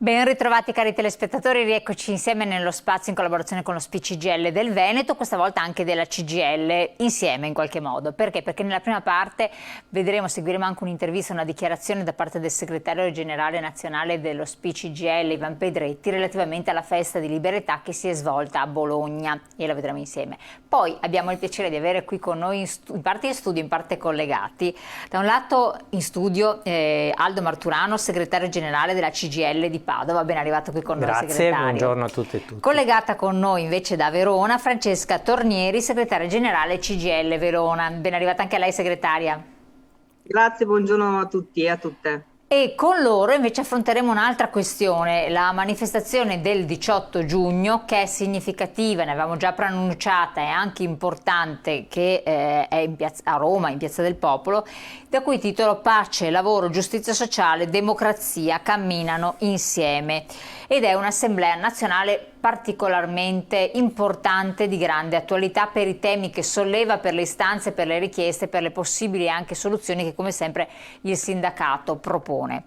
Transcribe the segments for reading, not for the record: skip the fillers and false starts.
Ben ritrovati cari telespettatori, rieccoci insieme nello spazio in collaborazione con lo SPI-CGIL del Veneto, questa volta anche della CGIL, insieme in qualche modo. Perché? Perché nella prima parte seguiremo anche un'intervista, una dichiarazione da parte del segretario generale nazionale dello SPI-CGIL, Ivan Pedretti, relativamente alla festa di libertà che si è svolta a Bologna, e la vedremo insieme. Poi abbiamo il piacere di avere qui con noi, in parte in studio, in parte collegati, da un lato in studio Aldo Marturano, segretario generale della CGIL di Padova, ben arrivato qui con noi segretario. Grazie, buongiorno a tutte e tutti. Collegata con noi invece da Verona, Francesca Tornieri, segretaria generale CGIL Verona. Ben arrivata anche a lei segretaria. Grazie, buongiorno a tutti e a tutte. E con loro invece affronteremo un'altra questione, la manifestazione del 18 giugno che è significativa, ne avevamo già preannunciata, è anche importante, che è a Roma, in Piazza del Popolo, da cui titolo Pace, lavoro, giustizia sociale, democrazia camminano insieme, ed è un'assemblea nazionale particolarmente importante, di grande attualità per i temi che solleva, per le istanze, per le richieste, per le possibili anche soluzioni che come sempre il sindacato propone.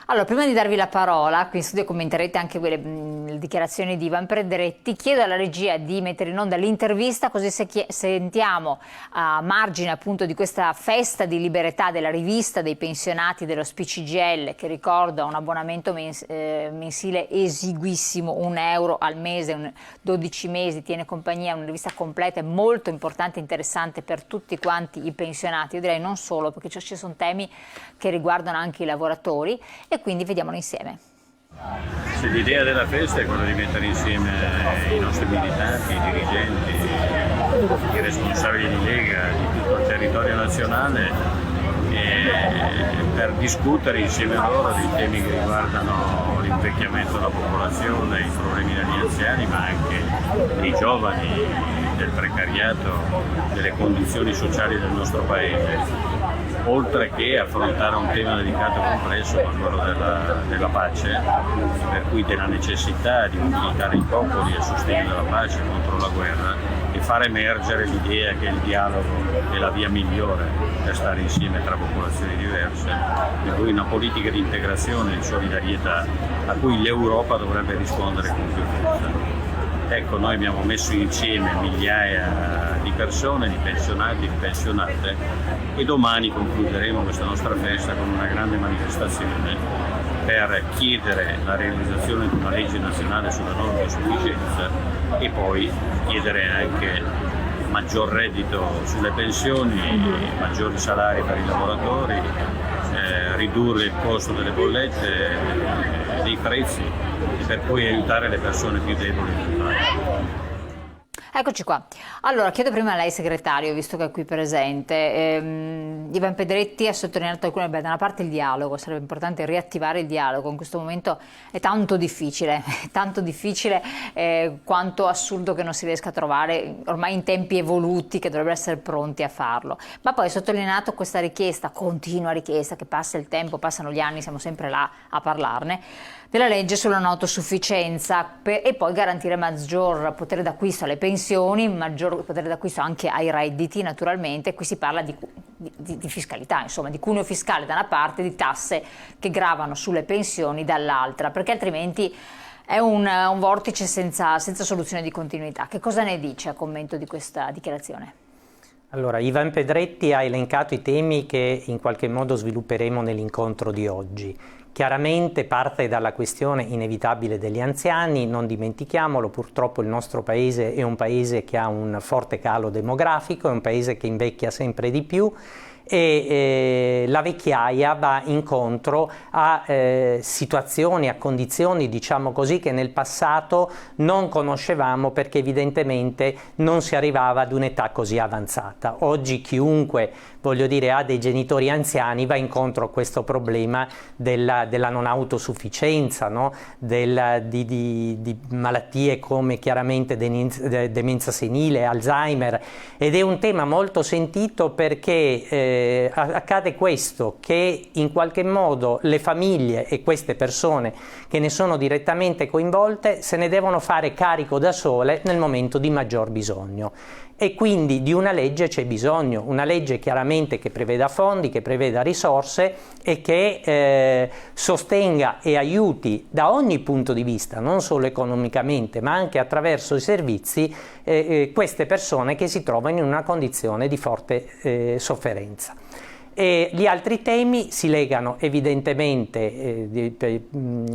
Allora, prima di darvi la parola, qui in studio commenterete anche le dichiarazioni di Ivan Pedretti, chiedo alla regia di mettere in onda l'intervista, così sentiamo a margine appunto di questa festa di libertà della rivista dei pensionati dello SPI-CGIL, che ricordo ha un abbonamento mensile esiguissimo, €1 al mese, 12 mesi, tiene compagnia, una rivista completa e molto importante e interessante per tutti quanti i pensionati, io direi non solo, perché ci sono temi che riguardano anche i lavoratori, e quindi vediamolo insieme. Sì, l'idea della festa è quella di mettere insieme i nostri militanti, i dirigenti, i responsabili di Lega di tutto il territorio nazionale per discutere insieme a loro di temi che riguardano l'invecchiamento della popolazione, i problemi degli anziani, ma anche dei giovani, del precariato, delle condizioni sociali del nostro paese. Oltre che affrontare un tema delicato e complesso, ma quello della pace, per cui della necessità di mobilitare i popoli a sostegno della pace contro la guerra e far emergere l'idea che il dialogo è la via migliore per stare insieme tra popolazioni diverse, per cui una politica di integrazione e di solidarietà a cui l'Europa dovrebbe rispondere con più forza. Ecco, noi abbiamo messo insieme migliaia di persone, di pensionati, di pensionate, e domani concluderemo questa nostra festa con una grande manifestazione per chiedere la realizzazione di una legge nazionale sulla non autosufficienza e poi chiedere anche maggior reddito sulle pensioni, maggiori salari per i lavoratori, ridurre il costo delle bollette, dei prezzi, e per poi aiutare le persone più deboli d'Italia. Eccoci qua. Allora, chiedo prima a lei segretario, visto che è qui presente, Ivan Pedretti ha sottolineato alcune, da una parte il dialogo, sarebbe importante riattivare il dialogo, in questo momento è tanto difficile quanto assurdo che non si riesca a trovare, ormai in tempi evoluti che dovrebbero essere pronti a farlo, ma poi ha sottolineato questa richiesta, continua richiesta, che passa il tempo, passano gli anni, siamo sempre là a parlarne, della legge sulla non autosufficienza e poi garantire maggior potere d'acquisto alle pensioni, maggior potere d'acquisto anche ai redditi naturalmente. Qui si parla di fiscalità, insomma, di cuneo fiscale da una parte, di tasse che gravano sulle pensioni dall'altra, perché altrimenti è un vortice senza soluzione di continuità. Che cosa ne dice a commento di questa dichiarazione? Allora, Ivan Pedretti ha elencato i temi che in qualche modo svilupperemo nell'incontro di oggi. Chiaramente parte dalla questione inevitabile degli anziani, non dimentichiamolo, purtroppo il nostro paese è un paese che ha un forte calo demografico, è un paese che invecchia sempre di più e la vecchiaia va incontro a situazioni, a condizioni, diciamo così, che nel passato non conoscevamo perché evidentemente non si arrivava ad un'età così avanzata. Oggi chiunque, voglio dire, ha dei genitori anziani va incontro a questo problema della non autosufficienza, no? Di malattie come chiaramente demenza senile, Alzheimer, ed è un tema molto sentito perché accade questo, che in qualche modo le famiglie e queste persone che ne sono direttamente coinvolte se ne devono fare carico da sole nel momento di maggior bisogno. e quindi di una legge c'è bisogno, una legge chiaramente che preveda fondi, che preveda risorse e che sostenga e aiuti da ogni punto di vista, non solo economicamente ma anche attraverso i servizi, queste persone che si trovano in una condizione di forte sofferenza. E gli altri temi si legano evidentemente,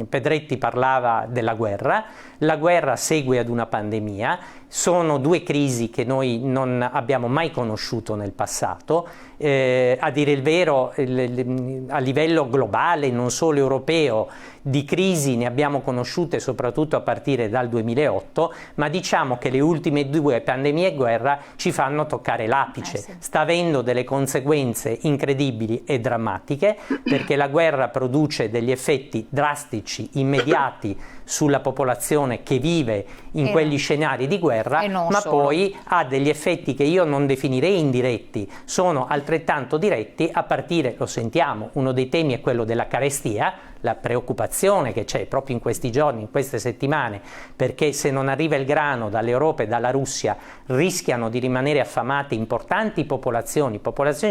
Pedretti parlava della guerra, la guerra segue ad una pandemia, sono due crisi che noi non abbiamo mai conosciuto nel passato, a dire il vero a livello globale, non solo europeo, di crisi ne abbiamo conosciute soprattutto a partire dal 2008, ma diciamo che le ultime due, pandemia e guerra, ci fanno toccare l'apice. Sì. Sta avendo delle conseguenze incredibili e drammatiche, perché la guerra produce degli effetti drastici, immediati sulla popolazione che vive in quegli scenari di guerra, ma solo. poi ha degli effetti che io non definirei indiretti, sono altrettanto diretti a partire, lo sentiamo, uno dei temi è quello della carestia, la preoccupazione che c'è proprio in questi giorni, in queste settimane, perché se non arriva il grano dall'Europa e dalla Russia rischiano di rimanere affamate importanti popolazioni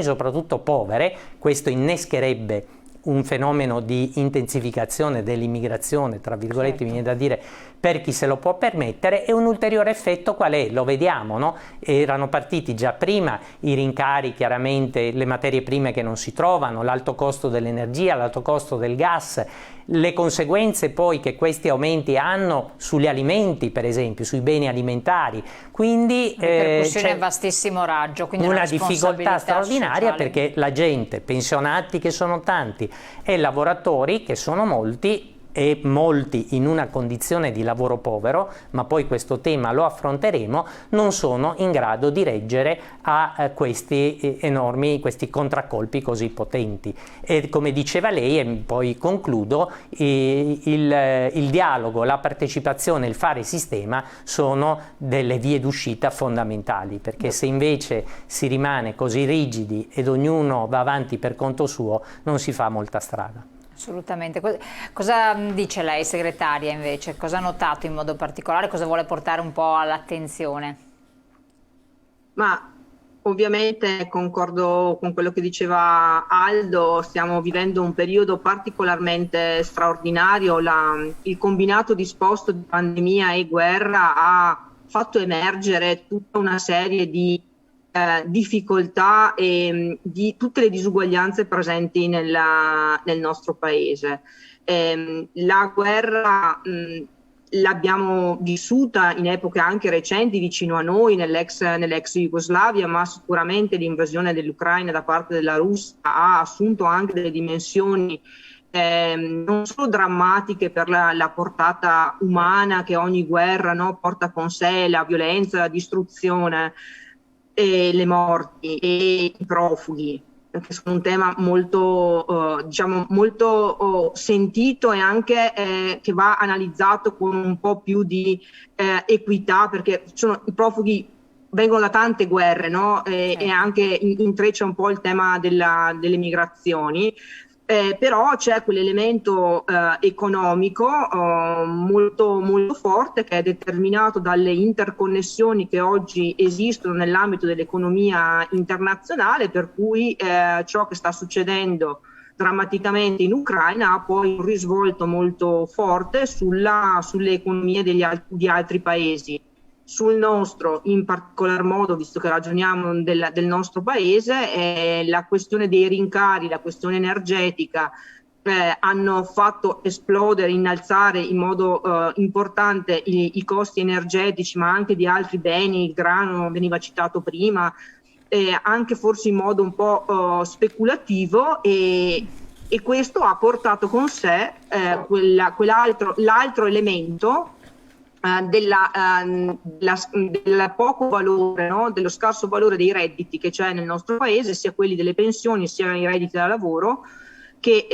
soprattutto povere, questo innescherebbe un fenomeno di intensificazione dell'immigrazione, tra virgolette, viene da dire, per chi se lo può permettere. E un ulteriore effetto qual è? Lo vediamo, no? Erano partiti già prima i rincari, chiaramente le materie prime che non si trovano, l'alto costo dell'energia, l'alto costo del gas, le conseguenze poi che questi aumenti hanno sugli alimenti, per esempio, sui beni alimentari. Quindi ripercussione a vastissimo raggio, quindi una difficoltà straordinaria sociale. Perché la gente, pensionati che sono tanti e lavoratori che sono molti, e molti in una condizione di lavoro povero, ma poi questo tema lo affronteremo, non sono in grado di reggere a questi questi contraccolpi così potenti. E come diceva lei, e poi concludo, il dialogo, la partecipazione, il fare sistema sono delle vie d'uscita fondamentali, perché se invece si rimane così rigidi ed ognuno va avanti per conto suo, non si fa molta strada. Assolutamente. Cosa dice lei, segretaria, invece? Cosa ha notato in modo particolare? Cosa vuole portare un po' all'attenzione? Ma ovviamente concordo con quello che diceva Aldo, stiamo vivendo un periodo particolarmente straordinario, il combinato disposto di pandemia e guerra ha fatto emergere tutta una serie di difficoltà e di tutte le disuguaglianze presenti nel nostro paese. La guerra l'abbiamo vissuta in epoche anche recenti vicino a noi, nell'ex Jugoslavia, ma sicuramente l'invasione dell'Ucraina da parte della Russia ha assunto anche delle dimensioni non solo drammatiche per la portata umana che ogni guerra, no, porta con sé, la violenza, la distruzione, e le morti e i profughi, che sono un tema molto, molto sentito e anche che va analizzato con un po' più di equità, perché i profughi vengono da tante guerre, no? E anche intreccia un po' il tema delle migrazioni. Però c'è quell'elemento economico molto, molto forte, che è determinato dalle interconnessioni che oggi esistono nell'ambito dell'economia internazionale, per cui ciò che sta succedendo drammaticamente in Ucraina ha poi un risvolto molto forte sulle economie di altri paesi. Sul nostro, in particolar modo, visto che ragioniamo del nostro paese, la questione dei rincari, la questione energetica hanno fatto esplodere, innalzare in modo importante i costi energetici, ma anche di altri beni. Il grano veniva citato prima, anche forse in modo un po' speculativo, e questo ha portato con sé l'altro elemento del poco valore, no? Dello scarso valore dei redditi che c'è nel nostro paese, sia quelli delle pensioni sia i redditi da lavoro, che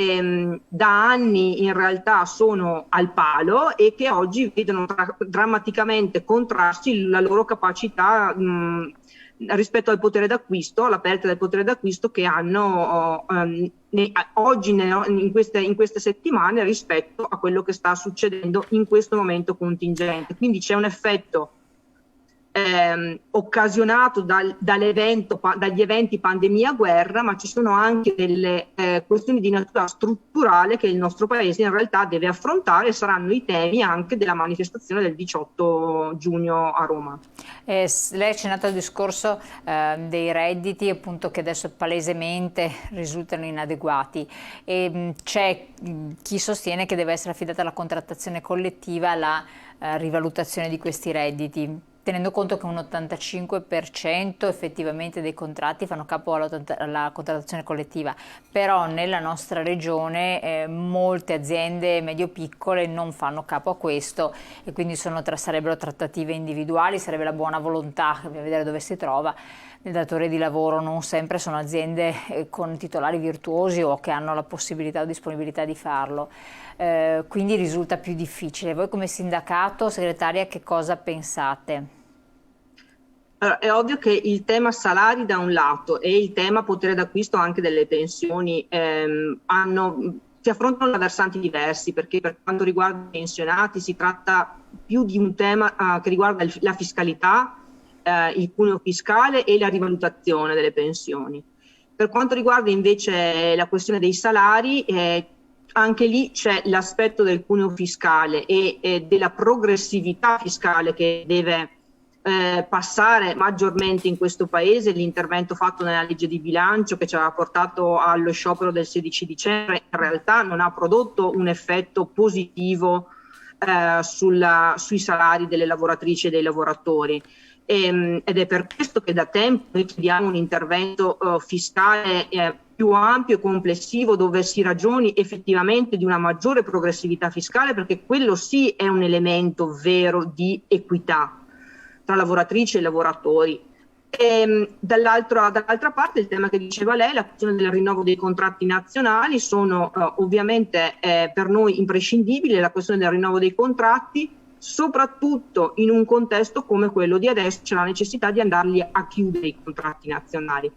da anni in realtà sono al palo e che oggi vedono drammaticamente contrarsi la loro capacità rispetto al potere d'acquisto, alla perdita del potere d'acquisto che hanno oggi in queste settimane rispetto a quello che sta succedendo in questo momento contingente. Quindi c'è un effetto occasionato dagli eventi pandemia-guerra, ma ci sono anche delle questioni di natura strutturale che il nostro Paese in realtà deve affrontare e saranno i temi anche della manifestazione del 18 giugno a Roma. Lei ha accennato al discorso dei redditi, appunto, che adesso palesemente risultano inadeguati, e c'è chi sostiene che deve essere affidata alla contrattazione collettiva la rivalutazione di questi redditi, tenendo conto che un 85% effettivamente dei contratti fanno capo alla contrattazione collettiva, però nella nostra regione molte aziende medio-piccole non fanno capo a questo e quindi sarebbero trattative individuali, sarebbe la buona volontà, bisogna vedere dove si trova, del datore di lavoro. Non sempre sono aziende con titolari virtuosi o che hanno la possibilità o disponibilità di farlo, quindi risulta più difficile. Voi come sindacato, segretaria, che cosa pensate? Allora, è ovvio che il tema salari da un lato e il tema potere d'acquisto anche delle pensioni si affrontano da versanti diversi, perché per quanto riguarda i pensionati si tratta più di un tema che riguarda la fiscalità, il cuneo fiscale e la rivalutazione delle pensioni. Per quanto riguarda invece la questione dei salari, anche lì c'è l'aspetto del cuneo fiscale e della progressività fiscale che deve passare maggiormente in questo Paese. L'intervento fatto nella legge di bilancio che ci ha portato allo sciopero del 16 dicembre in realtà non ha prodotto un effetto positivo sui salari delle lavoratrici e dei lavoratori. Ed è per questo che da tempo noi chiediamo un intervento fiscale più ampio e complessivo, dove si ragioni effettivamente di una maggiore progressività fiscale, perché quello sì è un elemento vero di equità tra lavoratrici e lavoratori. Dall'altra parte il tema che diceva lei, la questione del rinnovo dei contratti nazionali, sono ovviamente per noi imprescindibili. La questione del rinnovo dei contratti, soprattutto in un contesto come quello di adesso, c'è la necessità di andarli a chiudere i contratti nazionali.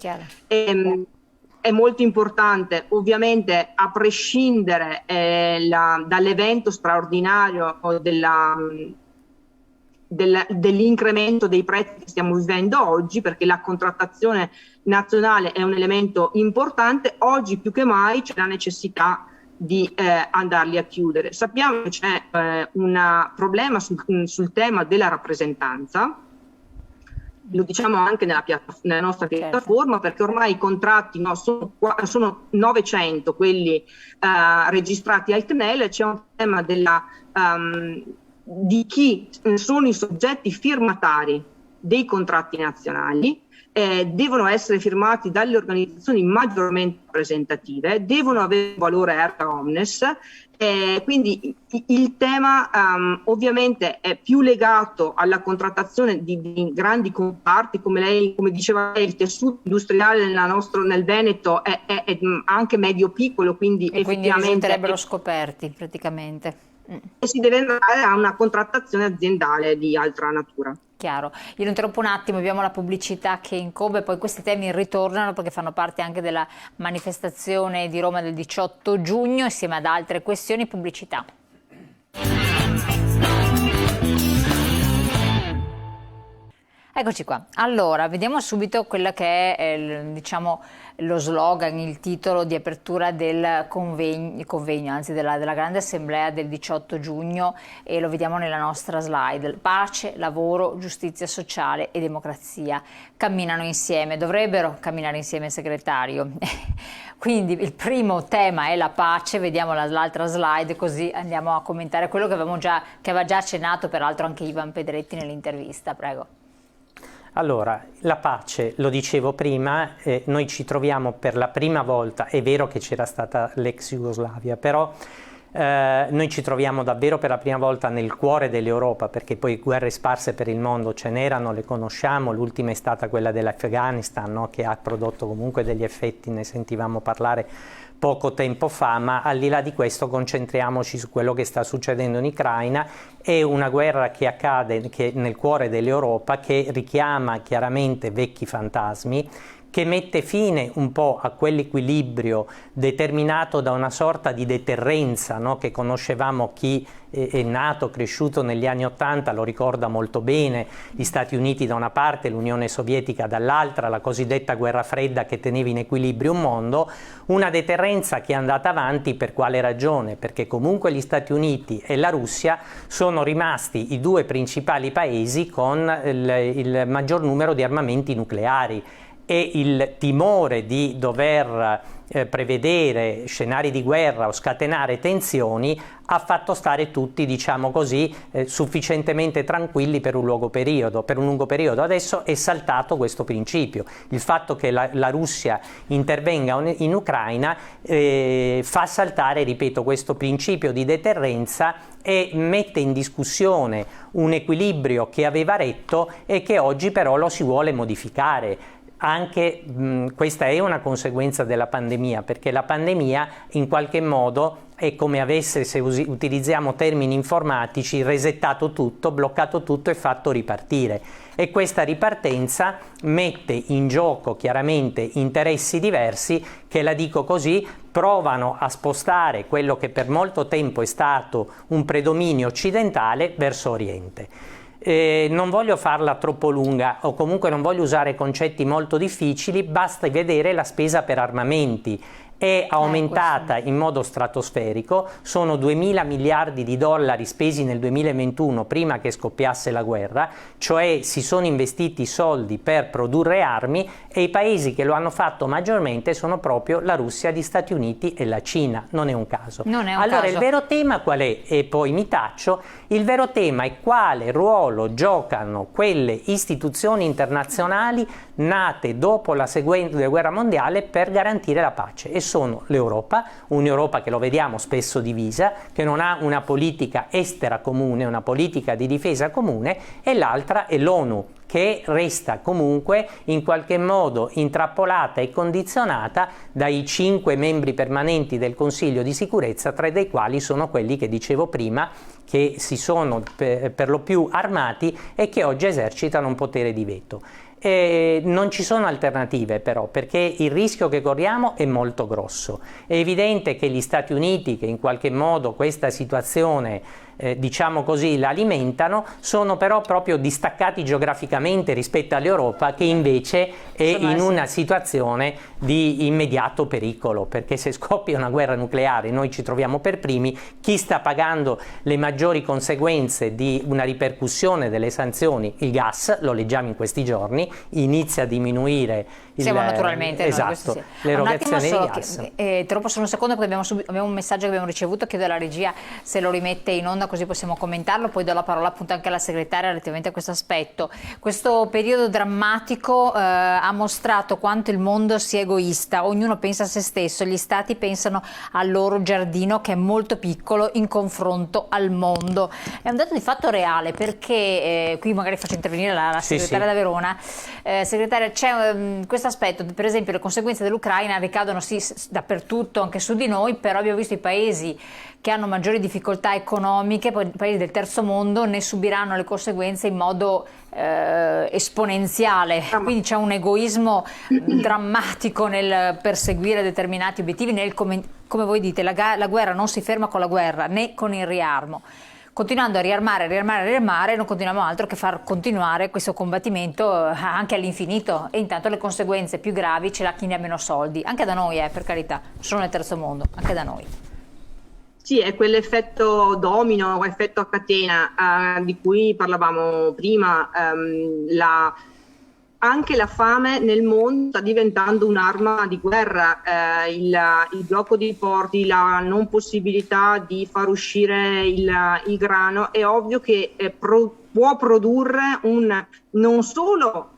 È molto importante, ovviamente, a prescindere dall'evento straordinario o dell'incremento dei prezzi che stiamo vivendo oggi, perché la contrattazione nazionale è un elemento importante. Oggi più che mai c'è la necessità di andarli a chiudere. Sappiamo che c'è un problema sul tema della rappresentanza, lo diciamo anche nella nostra piattaforma, perché ormai i contratti sono 900 quelli registrati al CNEL. C'è un tema di chi sono i soggetti firmatari dei contratti nazionali, devono essere firmati dalle organizzazioni maggiormente rappresentative, devono avere un valore erga omnes, quindi il tema ovviamente è più legato alla contrattazione di grandi comparti, come diceva lei, il tessuto industriale nel Veneto è anche medio-piccolo, quindi effettivamente risulterebbero scoperti praticamente. E si deve andare a una contrattazione aziendale di altra natura. Chiaro. Io lo interrompo un attimo, abbiamo la pubblicità che incombe, poi questi temi ritornano perché fanno parte anche della manifestazione di Roma del 18 giugno insieme ad altre questioni. Pubblicità. Eccoci qua. Allora, vediamo subito quella che è diciamo lo slogan, il titolo di apertura del convegno, anzi della grande assemblea del 18 giugno, e lo vediamo nella nostra slide. Pace, lavoro, giustizia sociale e democrazia camminano insieme, dovrebbero camminare insieme, segretario. Quindi il primo tema è la pace, vediamo l'altra slide così andiamo a commentare quello che aveva già accennato peraltro anche Ivan Pedretti nell'intervista, prego. Allora, la pace, lo dicevo prima, noi ci troviamo per la prima volta, è vero che c'era stata l'ex Jugoslavia, però noi ci troviamo davvero per la prima volta nel cuore dell'Europa, perché poi guerre sparse per il mondo ce n'erano, le conosciamo, l'ultima è stata quella dell'Afghanistan, no? Che ha prodotto comunque degli effetti, ne sentivamo parlare poco tempo fa, ma al di là di questo concentriamoci su quello che sta succedendo in Ucraina. È una guerra che accade nel cuore dell'Europa, che richiama chiaramente vecchi fantasmi, che mette fine un po' a quell'equilibrio determinato da una sorta di deterrenza, no? Che conoscevamo, chi è nato, cresciuto negli anni '80 lo ricorda molto bene, gli Stati Uniti da una parte, l'Unione Sovietica dall'altra, la cosiddetta guerra fredda che teneva in equilibrio un mondo, una deterrenza che è andata avanti per quale ragione? Perché comunque gli Stati Uniti e la Russia sono rimasti i due principali paesi con il maggior numero di armamenti nucleari, e il timore di dover prevedere scenari di guerra o scatenare tensioni ha fatto stare tutti, diciamo così, sufficientemente tranquilli per un lungo periodo. Adesso è saltato questo principio. Il fatto che la Russia intervenga in Ucraina fa saltare, ripeto, questo principio di deterrenza e mette in discussione un equilibrio che aveva retto e che oggi però lo si vuole modificare. Anche questa è una conseguenza della pandemia, perché la pandemia in qualche modo è come avesse, se utilizziamo termini informatici, resettato tutto, bloccato tutto e fatto ripartire. E questa ripartenza mette in gioco chiaramente interessi diversi che, la dico così, provano a spostare quello che per molto tempo è stato un predominio occidentale verso Oriente. Non voglio farla troppo lunga, o comunque non voglio usare concetti molto difficili, basta vedere la spesa per armamenti. È aumentata in modo stratosferico, sono 2.000 miliardi di dollari spesi nel 2021 prima che scoppiasse la guerra, cioè si sono investiti soldi per produrre armi, e i paesi che lo hanno fatto maggiormente sono proprio la Russia, gli Stati Uniti e la Cina. Non è un caso. Allora il vero tema qual è? E poi mi taccio. Il vero tema è quale ruolo giocano quelle istituzioni internazionali nate dopo la seguente guerra mondiale per garantire la pace, e sono l'Europa, un'Europa che lo vediamo spesso divisa, che non ha una politica estera comune, una politica di difesa comune, e l'altra è l'ONU, che resta comunque in qualche modo intrappolata e condizionata dai 5 membri permanenti del Consiglio di sicurezza, 3 dei quali sono quelli che dicevo prima, che si sono per lo più armati e che oggi esercitano un potere di veto. Non ci sono alternative però, perché il rischio che corriamo è molto grosso. È evidente che gli Stati Uniti, che in qualche modo questa situazione diciamo così la alimentano, sono però proprio distaccati geograficamente rispetto all'Europa, che invece è in una situazione di immediato pericolo, perché se scoppia una guerra nucleare noi ci troviamo per primi. Chi sta pagando le maggiori conseguenze di una ripercussione delle sanzioni? Il gas, lo leggiamo in questi giorni, inizia a diminuire naturalmente l'erogazione di gas. Troppo solo un secondo, perché abbiamo un messaggio che abbiamo ricevuto, chiedo alla regia se lo rimette in onda così possiamo commentarlo, poi do la parola appunto anche alla segretaria relativamente a questo aspetto. Questo periodo drammatico ha mostrato quanto il mondo sia egoista, ognuno pensa a se stesso, gli stati pensano al loro giardino che è molto piccolo in confronto al mondo. È un dato di fatto reale, perché qui magari faccio intervenire la segretaria da Verona. Segretaria, c'è questo aspetto, per esempio le conseguenze dell'Ucraina ricadono dappertutto, anche su di noi, però abbiamo visto i paesi che hanno maggiori difficoltà economiche, poi i paesi del terzo mondo ne subiranno le conseguenze in modo esponenziale, quindi c'è un egoismo drammatico nel perseguire determinati obiettivi, come voi dite, la guerra non si ferma con la guerra né con il riarmo. Continuando a riarmare, non continuiamo altro che far continuare questo combattimento anche all'infinito, e intanto le conseguenze più gravi ce l'ha chi ne ha meno soldi, anche da noi, per carità, non solo nel terzo mondo, anche da noi. Sì, è quell'effetto domino, effetto a catena di cui parlavamo prima. Anche la fame nel mondo sta diventando un'arma di guerra, il blocco dei porti, la non possibilità di far uscire il grano, è ovvio che può produrre non solo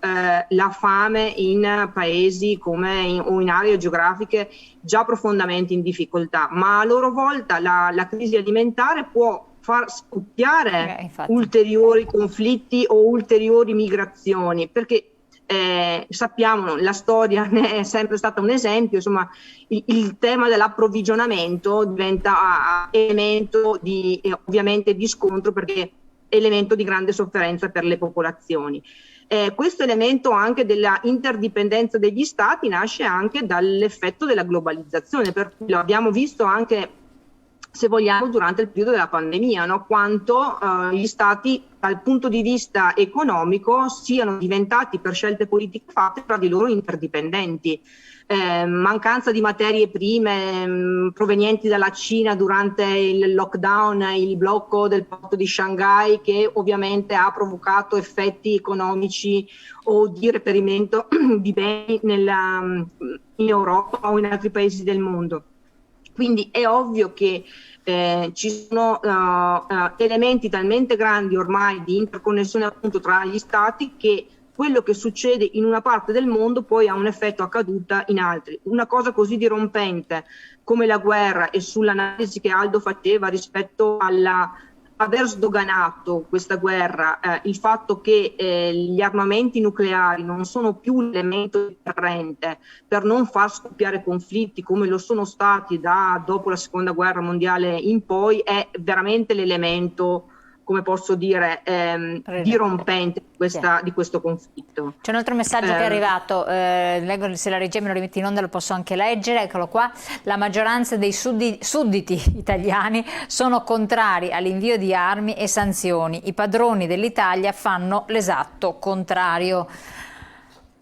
la fame in paesi o in aree geografiche già profondamente in difficoltà, ma a loro volta la crisi alimentare può far scoppiare ulteriori conflitti o ulteriori migrazioni, perché sappiamo, la storia ne è sempre stata un esempio, insomma il tema dell'approvvigionamento diventa elemento ovviamente di scontro, perché elemento di grande sofferenza per le popolazioni. Questo elemento anche della interdipendenza degli stati nasce anche dall'effetto della globalizzazione, per cui lo abbiamo visto anche, se vogliamo, durante il periodo della pandemia, no? Quanto gli stati dal punto di vista economico siano diventati, per scelte politiche fatte, tra di loro interdipendenti. Mancanza di materie prime provenienti dalla Cina durante il lockdown, il blocco del porto di Shanghai, che ovviamente ha provocato effetti economici o di reperimento di beni in Europa o in altri paesi del mondo. Quindi è ovvio che ci sono elementi talmente grandi ormai di interconnessione appunto tra gli stati, che quello che succede in una parte del mondo poi ha un effetto a caduta in altri. Una cosa così dirompente come la guerra, e sull'analisi che Aldo faceva rispetto aver sdoganato questa guerra, il fatto che gli armamenti nucleari non sono più l'elemento deterrente per non far scoppiare conflitti come lo sono stati dopo la seconda guerra mondiale in poi, è veramente l'elemento, come posso dire, dirompente di questo conflitto. C'è un altro messaggio che è arrivato, leggo, se la regia me lo rimetti in onda lo posso anche leggere, eccolo qua. La maggioranza dei sudditi italiani sono contrari all'invio di armi e sanzioni, i padroni dell'Italia fanno l'esatto contrario.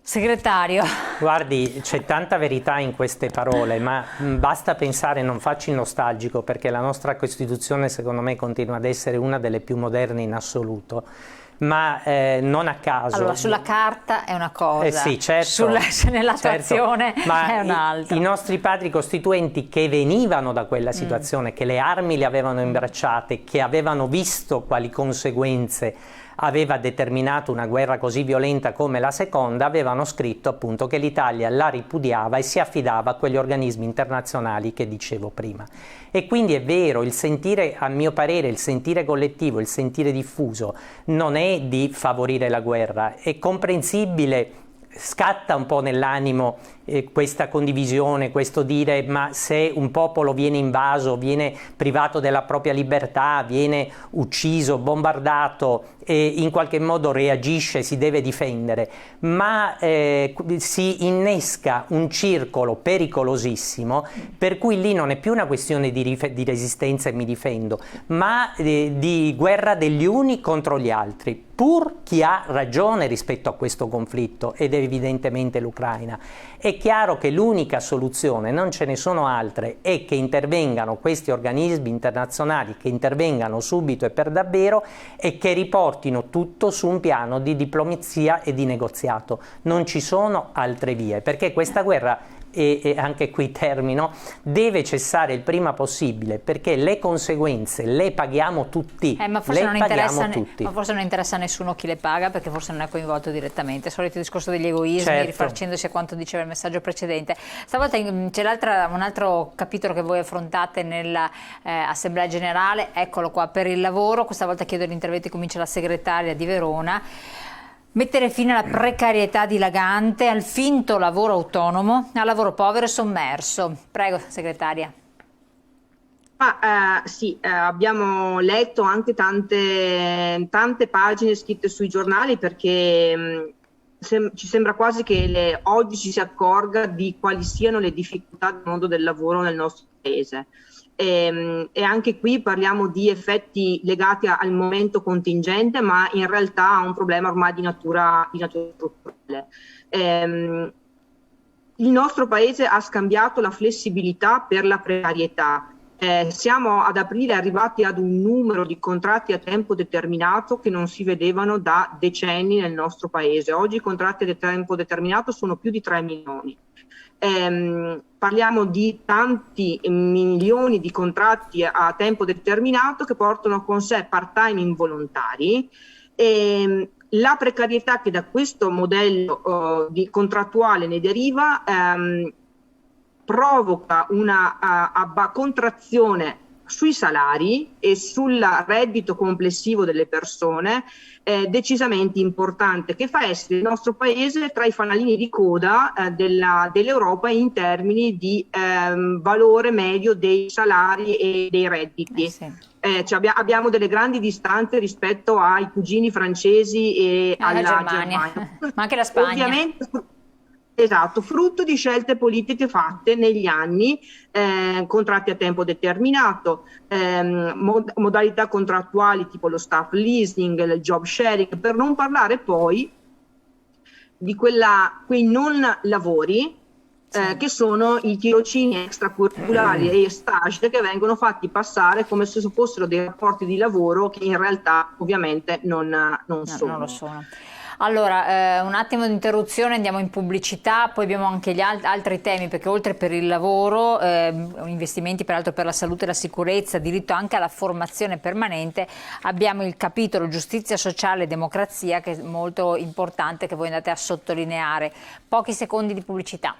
Segretario. Guardi, c'è tanta verità in queste parole, ma basta pensare, non faccio il nostalgico, perché la nostra Costituzione secondo me continua ad essere una delle più moderne in assoluto, ma non a caso. Allora, sulla carta è una cosa, sì, certo, nell'attuazione è un'altra. I nostri padri costituenti, che venivano da quella situazione, che le armi le avevano imbracciate, che avevano visto quali conseguenze aveva determinato una guerra così violenta come la seconda, avevano scritto appunto che l'Italia la ripudiava e si affidava a quegli organismi internazionali che dicevo prima. E quindi è vero, il sentire, a mio parere, il sentire collettivo, il sentire diffuso non è di favorire la guerra, è comprensibile. Scatta un po' nell'animo questa condivisione, questo dire: ma se un popolo viene invaso, viene privato della propria libertà, viene ucciso, bombardato, e in qualche modo reagisce, si deve difendere, ma si innesca un circolo pericolosissimo, per cui lì non è più una questione di resistenza e mi difendo, ma di guerra degli uni contro gli altri, pur chi ha ragione rispetto a questo conflitto, ed è evidentemente l'Ucraina. È chiaro che l'unica soluzione, non ce ne sono altre, è che intervengano questi organismi internazionali, che intervengano subito e per davvero, e che riportino tutto su un piano di diplomazia e di negoziato. Non ci sono altre vie, perché questa guerra, e anche qui termino, deve cessare il prima possibile, perché le conseguenze le paghiamo tutti. Ma forse non interessa a nessuno chi le paga, perché forse non è coinvolto direttamente. Il solito discorso degli egoismi, certo, rifacendosi a quanto diceva il messaggio precedente. Stavolta c'è un altro capitolo che voi affrontate nell'Assemblea Generale, eccolo qua, per il lavoro. Questa volta chiedo l'intervento, comincia la segretaria di Verona. Mettere fine alla precarietà dilagante, al finto lavoro autonomo, al lavoro povero e sommerso. Prego, segretaria. Sì, abbiamo letto anche tante pagine scritte sui giornali, perché ci sembra quasi che oggi ci si accorga di quali siano le difficoltà del mondo del lavoro nel nostro paese. E anche qui parliamo di effetti legati al momento contingente, ma in realtà a un problema ormai di natura strutturale. Il nostro paese ha scambiato la flessibilità per la precarietà. Siamo ad aprile arrivati ad un numero di contratti a tempo determinato che non si vedevano da decenni nel nostro paese. Oggi i contratti a tempo determinato sono più di 3 milioni. Parliamo di tanti milioni di contratti a tempo determinato che portano con sé part-time involontari. La precarietà che da questo modello contrattuale ne deriva provoca una contrazione sui salari e sul reddito complessivo delle persone decisamente importante, che fa essere il nostro paese tra i fanalini di coda dell'Europa in termini di valore medio dei salari e dei redditi. Sì. Cioè abbiamo delle grandi distanze rispetto ai cugini francesi e alla Germania. Ma anche la Spagna. Ovviamente, esatto, frutto di scelte politiche fatte negli anni, contratti a tempo determinato, modalità contrattuali tipo lo staff leasing, il job sharing, per non parlare poi di quei non lavori che sono i tirocini extracurriculari e stage che vengono fatti passare come se fossero dei rapporti di lavoro che in realtà ovviamente non sono. Non lo sono. Allora, un attimo di interruzione, andiamo in pubblicità, poi abbiamo anche gli altri temi, perché oltre per il lavoro, investimenti peraltro per la salute e la sicurezza, diritto anche alla formazione permanente, abbiamo il capitolo giustizia sociale e democrazia, che è molto importante, che voi andate a sottolineare. Pochi secondi di pubblicità.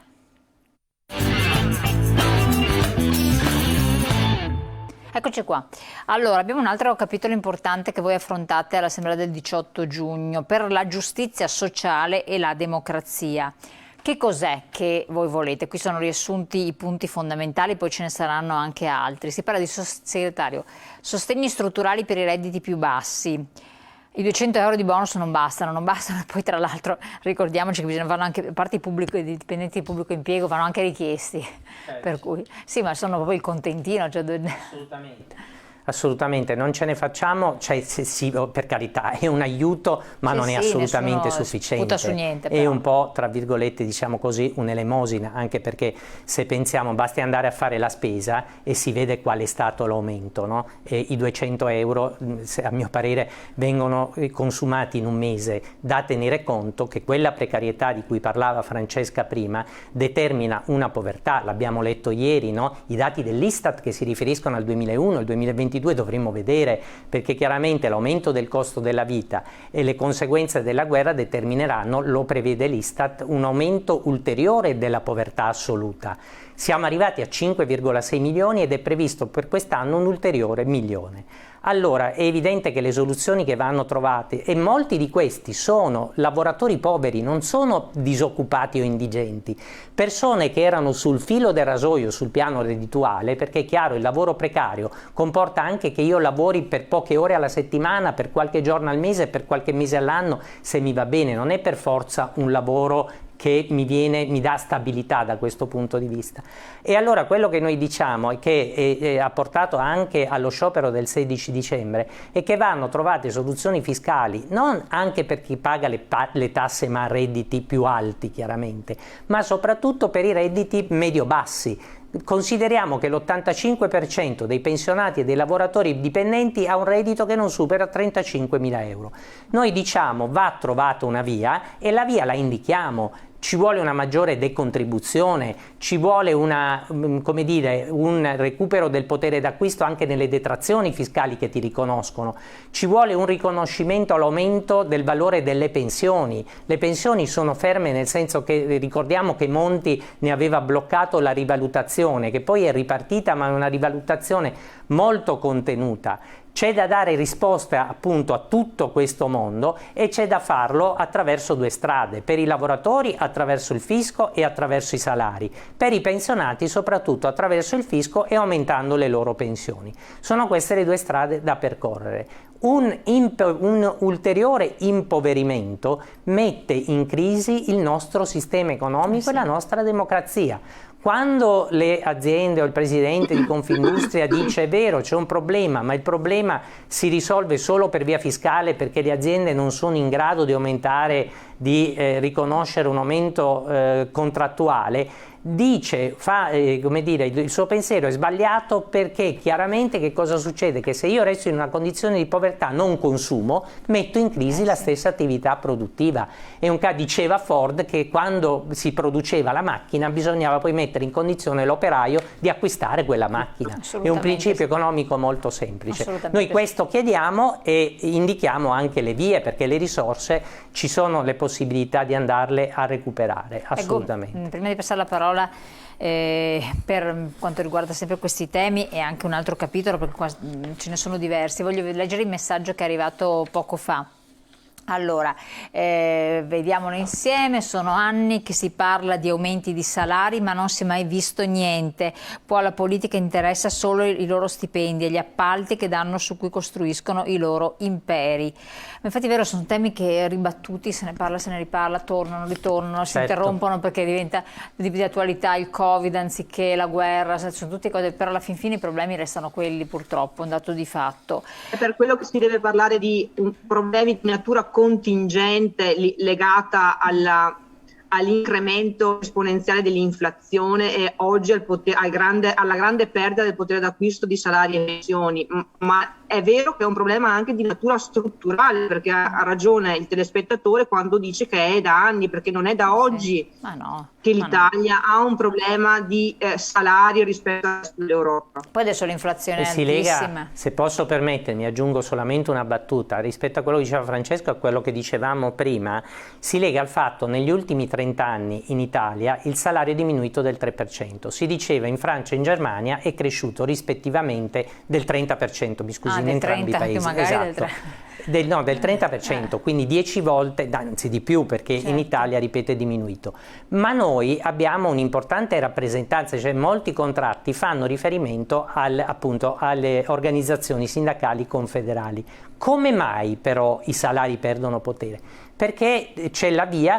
Eccoci qua. Allora, abbiamo un altro capitolo importante che voi affrontate all'Assemblea del 18 giugno per la giustizia sociale e la democrazia. Che cos'è che voi volete? Qui sono riassunti i punti fondamentali, poi ce ne saranno anche altri. Si parla di segretario, sostegni strutturali per i redditi più bassi. I 200 euro di bonus non bastano, poi tra l'altro ricordiamoci che bisogna farlo anche, a parte i dipendenti di pubblico impiego, vanno anche richiesti, per cui sì, ma sono proprio il contentino. Cioè... Assolutamente, non ce ne facciamo, cioè sì, per carità, è un aiuto, ma non è assolutamente sufficiente. Su niente, è un po', tra virgolette, diciamo così, un'elemosina, anche perché se pensiamo, basti andare a fare la spesa e si vede qual è stato l'aumento, no? E i 200 euro, a mio parere, vengono consumati in un mese. Da tenere conto che quella precarietà di cui parlava Francesca prima determina una povertà, l'abbiamo letto ieri, no? I dati dell'Istat che si riferiscono al 2001, al 2022, dovremmo vedere, perché chiaramente l'aumento del costo della vita e le conseguenze della guerra determineranno, lo prevede l'Istat, un aumento ulteriore della povertà assoluta. Siamo arrivati a 5,6 milioni ed è previsto per quest'anno un ulteriore milione. Allora è evidente che le soluzioni che vanno trovate, e molti di questi sono lavoratori poveri, non sono disoccupati o indigenti, persone che erano sul filo del rasoio sul piano reddituale, perché è chiaro, il lavoro precario comporta anche che io lavori per poche ore alla settimana, per qualche giorno al mese, per qualche mese all'anno, se mi va bene, non è per forza un lavoro che mi dà stabilità da questo punto di vista. E allora quello che noi diciamo e che ha portato anche allo sciopero del 16 dicembre è che vanno trovate soluzioni fiscali, non anche per chi paga le tasse ma a redditi più alti chiaramente, ma soprattutto per i redditi medio-bassi. Consideriamo che l'85% dei pensionati e dei lavoratori dipendenti ha un reddito che non supera 35.000 euro. Noi diciamo va trovata una via e la via la indichiamo. Ci vuole una maggiore decontribuzione, ci vuole un recupero del potere d'acquisto anche nelle detrazioni fiscali che ti riconoscono, ci vuole un riconoscimento all'aumento del valore delle pensioni. Le pensioni sono ferme, nel senso che ricordiamo che Monti ne aveva bloccato la rivalutazione, che poi è ripartita, ma è una rivalutazione molto contenuta. C'è da dare risposta appunto a tutto questo mondo e c'è da farlo attraverso due strade: per i lavoratori attraverso il fisco e attraverso i salari, per i pensionati soprattutto attraverso il fisco e aumentando le loro pensioni. Sono queste le due strade da percorrere. Un ulteriore impoverimento mette in crisi il nostro sistema economico e la nostra democrazia. Quando le aziende o il presidente di Confindustria dice è vero, c'è un problema, ma il problema si risolve solo per via fiscale perché le aziende non sono in grado di aumentare, di riconoscere un aumento contrattuale, come dire, il suo pensiero è sbagliato, perché chiaramente che cosa succede? Che se io resto in una condizione di povertà, non consumo, metto in crisi la stessa attività produttiva. Diceva Ford che quando si produceva la macchina bisognava poi mettere in condizione l'operaio di acquistare quella macchina. È un principio economico molto semplice. Noi questo chiediamo e indichiamo anche le vie, perché le risorse ci sono le possibilità di andarle a recuperare, assolutamente. Prima di passare la parola per quanto riguarda sempre questi temi e anche un altro capitolo, perché qua ce ne sono diversi. Voglio leggere il messaggio che è arrivato poco fa. Allora, vediamolo insieme. Sono anni che si parla di aumenti di salari ma non si è mai visto niente. Poi alla politica interessa solo i loro stipendi e gli appalti che danno su cui costruiscono i loro imperi. Ma infatti è vero, sono temi che ribattuti, se ne parla, se ne riparla, tornano, ritornano, si interrompono perché diventa di attualità il Covid anziché la guerra, sono tutte cose, però alla fin fine i problemi restano quelli, purtroppo, è un dato di fatto. È per quello che si deve parlare di problemi di natura contingente legata all'incremento esponenziale dell'inflazione e oggi alla grande perdita del potere d'acquisto di salari e pensioni, ma è vero che è un problema anche di natura strutturale, perché ha ragione il telespettatore quando dice che è da anni, perché non è da oggi che l'Italia ha un problema di salario rispetto all'Europa. Poi adesso l'inflazione è altissima. Lega, se posso permettermi, aggiungo solamente una battuta rispetto a quello che diceva Francesco e a quello che dicevamo prima. Si lega al fatto negli ultimi 30 anni in Italia il salario è diminuito del 3%, si diceva in Francia e in Germania è cresciuto rispettivamente del 30%, mi scusi, in entrambi i paesi. Esatto. Del 30%, quindi 10 volte, anzi di più, perché in Italia, ripeto, è diminuito. Ma noi abbiamo un'importante rappresentanza, cioè molti contratti fanno riferimento appunto alle organizzazioni sindacali confederali. Come mai però i salari perdono potere? Perché c'è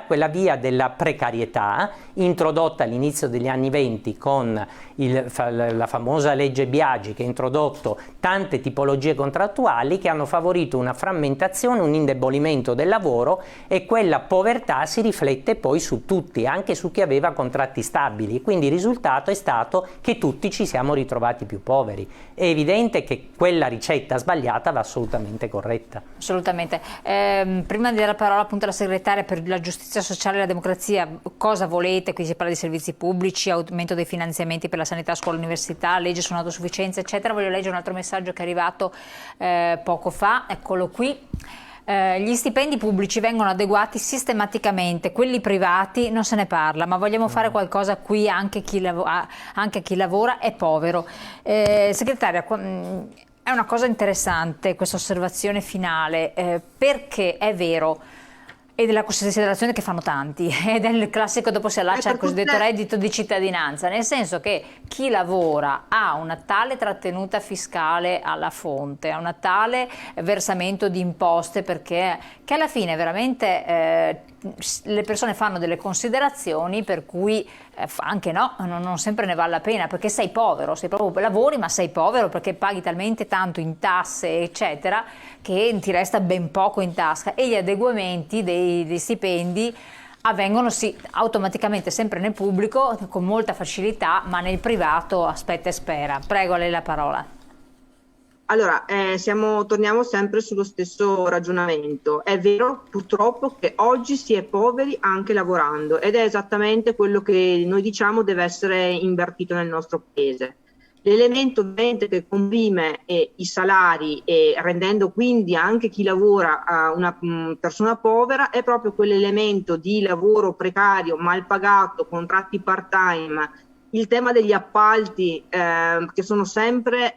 quella via della precarietà introdotta all'inizio degli anni 20 con la famosa legge Biagi, che ha introdotto tante tipologie contrattuali che hanno favorito una frammentazione, un indebolimento del lavoro, e quella povertà si riflette poi su tutti, anche su chi aveva contratti stabili. Quindi il risultato è stato che tutti ci siamo ritrovati più poveri. È evidente che quella ricetta sbagliata va assolutamente corretta. Assolutamente. Prima di dare la parola appunto alla segretaria per la giustizia sociale e la democrazia, cosa volete? Qui si parla di servizi pubblici, aumento dei finanziamenti per la sanità, scuola, università, legge sull'autosufficienza, eccetera. Voglio leggere un altro messaggio che è arrivato poco fa, eccolo qui. Gli stipendi pubblici vengono adeguati sistematicamente, quelli privati non se ne parla, ma vogliamo fare qualcosa qui, anche chi lavora è povero. Segretaria, è una cosa interessante questa osservazione finale, perché è vero, e della considerazione che fanno tanti, ed è il classico, dopo si allaccia al cosiddetto reddito di cittadinanza, nel senso che chi lavora ha una tale trattenuta fiscale alla fonte, ha una tale versamento di imposte, perché che alla fine veramente le persone fanno delle considerazioni per cui anche non sempre ne vale la pena, perché sei povero, sei proprio lavori ma sei povero perché paghi talmente tanto in tasse eccetera che ti resta ben poco in tasca, e gli adeguamenti dei stipendi avvengono automaticamente sempre nel pubblico con molta facilità, ma nel privato aspetta e spera. Prego, a lei la parola. Allora, torniamo sempre sullo stesso ragionamento. È vero purtroppo che oggi si è poveri anche lavorando, ed è esattamente quello che noi diciamo deve essere invertito nel nostro paese. L'elemento ovviamente che comprime i salari e rendendo quindi anche chi lavora una persona povera è proprio quell'elemento di lavoro precario, mal pagato, contratti part-time, il tema degli appalti che sono sempre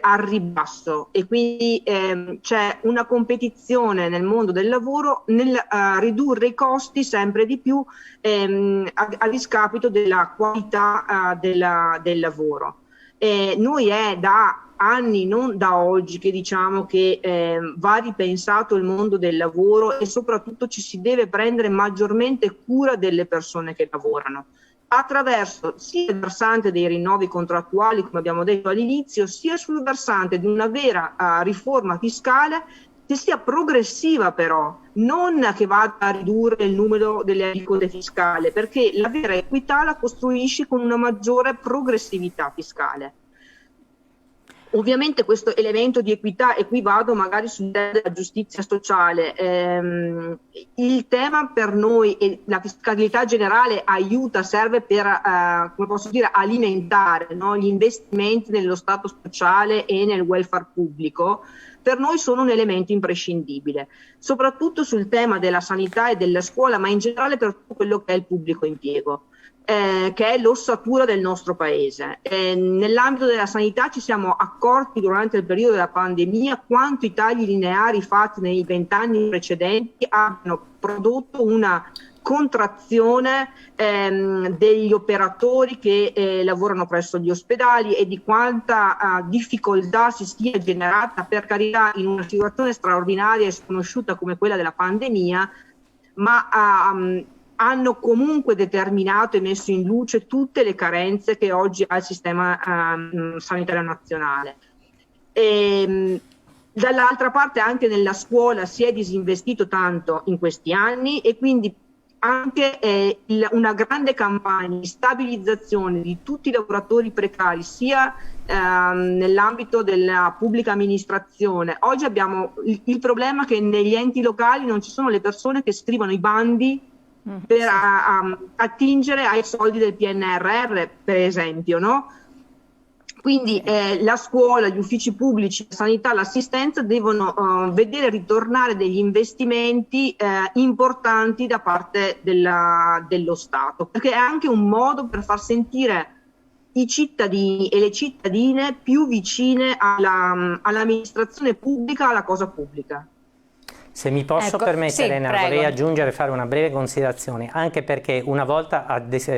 al ribasso, e quindi c'è una competizione nel mondo del lavoro nel ridurre i costi sempre di più a discapito della qualità del lavoro. Noi è da anni, non da oggi, che diciamo che va ripensato il mondo del lavoro, e soprattutto ci si deve prendere maggiormente cura delle persone che lavorano, attraverso sia il versante dei rinnovi contrattuali, come abbiamo detto all'inizio, sia sul versante di una vera riforma fiscale che sia progressiva, però non che vada a ridurre il numero delle aliquote fiscali, perché la vera equità la costruisci con una maggiore progressività fiscale. Ovviamente questo elemento di equità, e qui vado magari sul tema della giustizia sociale, il tema per noi, e la fiscalità generale serve per, come posso dire, alimentare, no, gli investimenti nello Stato sociale e nel welfare pubblico, per noi sono un elemento imprescindibile, soprattutto sul tema della sanità e della scuola, ma in generale per tutto quello che è il pubblico impiego. che è l'ossatura del nostro paese. Nell'ambito della sanità ci siamo accorti durante il periodo della pandemia quanto i tagli lineari fatti nei 20 anni precedenti abbiano prodotto una contrazione degli operatori che lavorano presso gli ospedali e di quanta difficoltà si sia generata, per carità, in una situazione straordinaria e sconosciuta come quella della pandemia, ma hanno comunque determinato e messo in luce tutte le carenze che oggi ha il sistema sanitario nazionale. Dall'altra parte anche nella scuola si è disinvestito tanto in questi anni e quindi anche una grande campagna di stabilizzazione di tutti i lavoratori precari sia nell'ambito della pubblica amministrazione. Oggi abbiamo il problema che negli enti locali non ci sono le persone che scrivono i bandi per attingere ai soldi del PNRR, per esempio, no? Quindi la scuola, gli uffici pubblici, la sanità, l'assistenza devono vedere ritornare degli investimenti importanti da parte dello Stato, perché è anche un modo per far sentire i cittadini e le cittadine più vicine all'amministrazione pubblica, alla cosa pubblica. Se mi posso permettere, Elena, vorrei aggiungere, fare una breve considerazione, anche perché una volta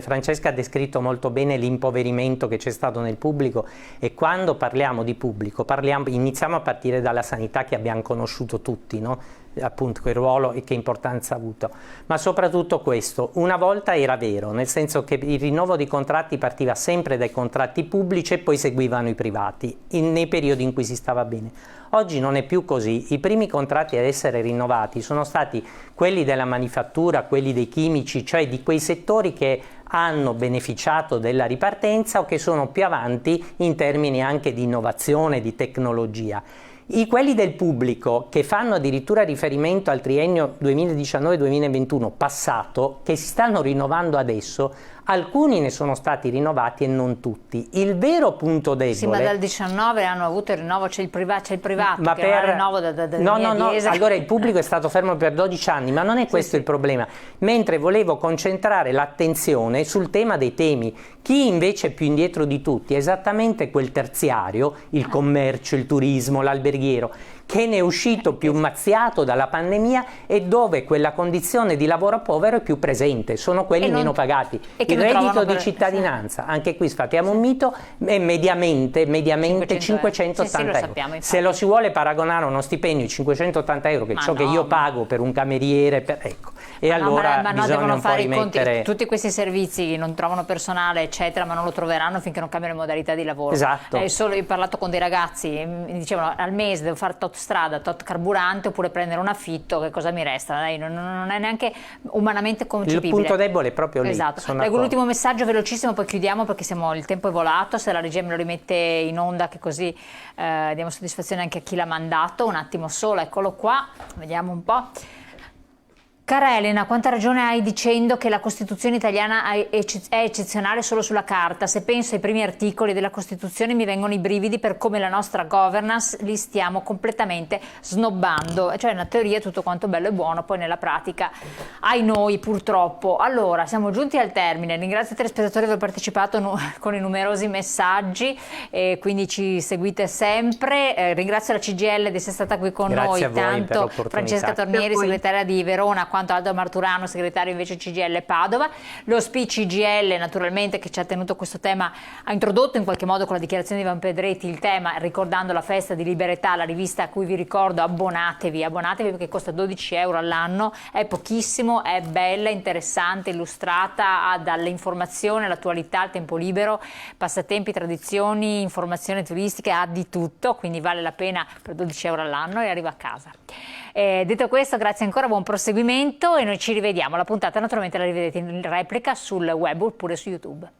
Francesca ha descritto molto bene l'impoverimento che c'è stato nel pubblico, e quando parliamo di pubblico iniziamo a partire dalla sanità che abbiamo conosciuto tutti, no? Appunto che ruolo e che importanza ha avuto, ma soprattutto questo, una volta era vero, nel senso che il rinnovo di contratti partiva sempre dai contratti pubblici e poi seguivano i privati nei periodi in cui si stava bene. Oggi non è più così. I primi contratti ad essere rinnovati sono stati quelli della manifattura, quelli dei chimici, cioè di quei settori che hanno beneficiato della ripartenza o che sono più avanti in termini anche di innovazione, di tecnologia. Quelli del pubblico, che fanno addirittura riferimento al triennio 2019-2021 passato, che si stanno rinnovando adesso, alcuni ne sono stati rinnovati e non tutti. Il vero punto debole... Sì, ma dal 19 hanno avuto il rinnovo, c'è il privato ma che ha il rinnovo no, allora il pubblico è stato fermo per 12 anni, ma non è questo il problema. Mentre volevo concentrare l'attenzione sul tema dei temi. Chi invece è più indietro di tutti è esattamente quel terziario, il commercio, il turismo, l'alberghiero, che ne è uscito più mazziato dalla pandemia e dove quella condizione di lavoro povero è più presente, sono quelli meno pagati. Il reddito di cittadinanza, anche qui sfatiamo un mito, è mediamente 580 euro. Se lo si vuole paragonare a uno stipendio di 580 euro, che è ciò che io pago per un cameriere, ecco, e allora bisogna un po' rimettere... Tutti questi servizi non trovano personale, eccetera, ma non lo troveranno finché non cambiano le modalità di lavoro. Esatto. Io ho parlato con dei ragazzi, mi dicevano al mese devo fare tot strada, tot carburante, oppure prendere un affitto, che cosa mi resta? Dai, non è neanche umanamente concepibile. Il punto debole è proprio lì. Esatto. Leggo l'ultimo messaggio velocissimo, poi chiudiamo perché il tempo è volato. Se la regia me lo rimette in onda, che così diamo soddisfazione anche a chi l'ha mandato. Un attimo solo, eccolo qua, vediamo un po'. Cara Elena, quanta ragione hai dicendo che la Costituzione italiana è eccezionale solo sulla carta. Se penso ai primi articoli della Costituzione mi vengono i brividi per come la nostra governance li stiamo completamente snobbando. Cioè, nella teoria tutto quanto bello e buono, poi nella pratica, ai noi purtroppo. Allora, siamo giunti al termine. Ringrazio i telespettatori per aver partecipato con i numerosi messaggi, quindi ci seguite sempre. Ringrazio la CGIL di essere stata qui con noi, tanto Francesca Tornieri, segretaria di Verona, quanto Aldo Marturano, segretario invece CGIL Padova. Lo SPI CGIL naturalmente, che ci ha tenuto questo tema, ha introdotto in qualche modo con la dichiarazione di Ivan Pedretti il tema, ricordando la festa di Libertà, la rivista a cui vi ricordo abbonatevi perché costa 12 euro all'anno, è pochissimo, è bella, interessante, illustrata, ha dalle informazioni all'attualità, al tempo libero, passatempi, tradizioni, informazioni turistiche, ha di tutto, quindi vale la pena per 12 euro all'anno e arriva a casa. Detto questo, grazie ancora, buon proseguimento e noi ci rivediamo. La puntata naturalmente la rivedete in replica sul web oppure su YouTube.